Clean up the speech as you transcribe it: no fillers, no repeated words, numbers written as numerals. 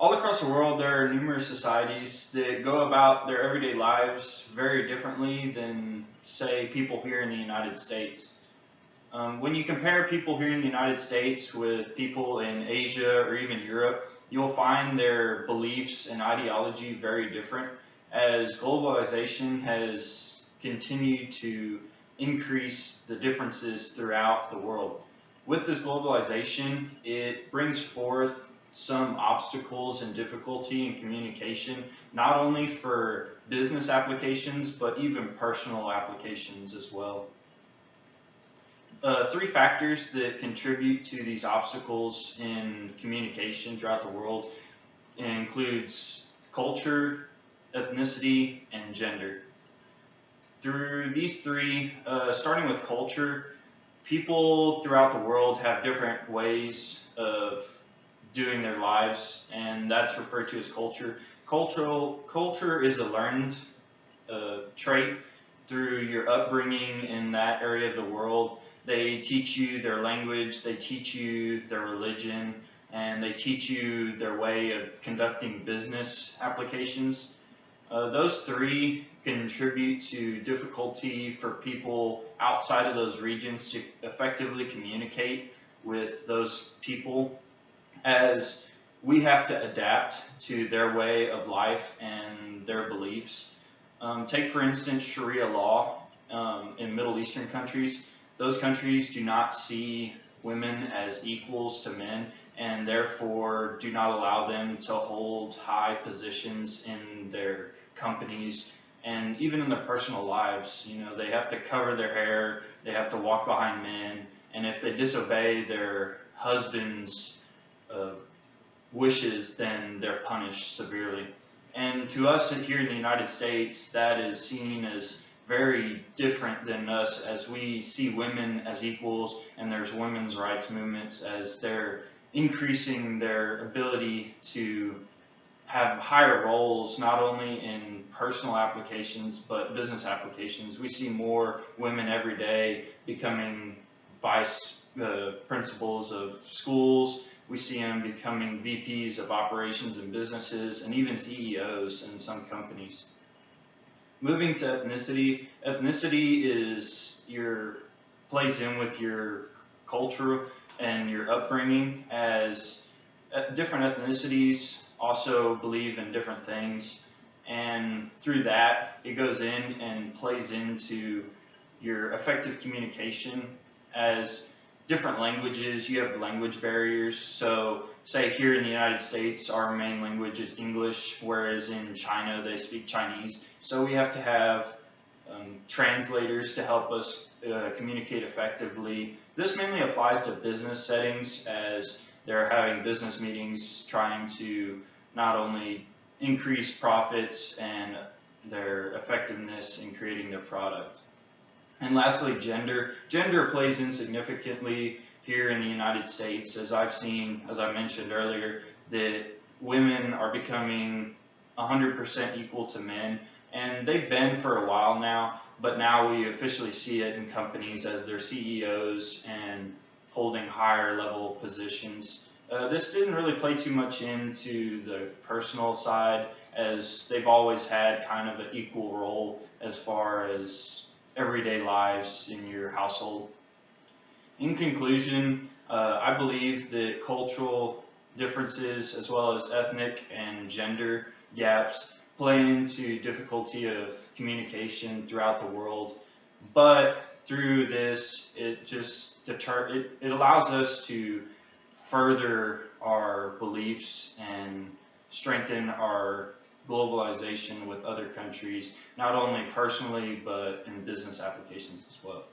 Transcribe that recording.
All across the world, there are numerous societies that go about their everyday lives very differently than, say, people here in the United States. When you compare people here in the United States with people in Asia or even Europe, you'll find their beliefs and ideology very different as globalization has continued to increase the differences throughout the world. With this globalization, it brings forth some obstacles and difficulty in communication, not only for business applications, but even personal applications as well. Three factors that contribute to these obstacles in communication throughout the world includes culture, ethnicity, and gender. Through these three, starting with culture, people throughout the world have different ways of doing their lives, and that's referred to as culture. Culture is a learned trait through your upbringing in that area of the world. They teach you their language, they teach you their religion, and they teach you their way of conducting business applications. Those three contribute to difficulty for people outside of those regions to effectively communicate with those people, as we have to adapt to their way of life and their beliefs. Take, for instance, Sharia law in Middle Eastern countries. Those countries do not see women as equals to men, and therefore do not allow them to hold high positions in their companies and even in their personal lives. You know, they have to cover their hair, they have to walk behind men, and if they disobey their husband's uh, wishes, then they're punished severely. And to us here in the United States, that is seen as very different than us, as we see women as equals, and there's women's rights movements as they're increasing their ability to have higher roles, not only in personal applications but business applications. We see more women every day becoming vice principals of schools. We see them becoming VPs of operations and businesses, and even CEOs in some companies. Moving to ethnicity, ethnicity is your plays in with your culture and your upbringing, as different ethnicities also believe in different things, and through that it goes in and plays into your effective communication. As different languages, you have language barriers. So say here in the United States, our main language is English, whereas in China they speak Chinese. So we have to have translators to help us communicate effectively. This mainly applies to business settings, as they're having business meetings trying to not only increase profits and their effectiveness in creating their product. And lastly, gender. Gender plays in significantly here in the United States, as I've seen, as I mentioned earlier, that women are becoming 100% equal to men, and they've been for a while now, but now we officially see it in companies as their CEOs and holding higher level positions. This didn't really play too much into the personal side, as they've always had kind of an equal role as far as everyday lives in your household. In conclusion, I believe that cultural differences as well as ethnic and gender gaps play into difficulty of communication throughout the world. But through this, it allows us to further our beliefs and strengthen our globalization with other countries, not only personally but in business applications as well.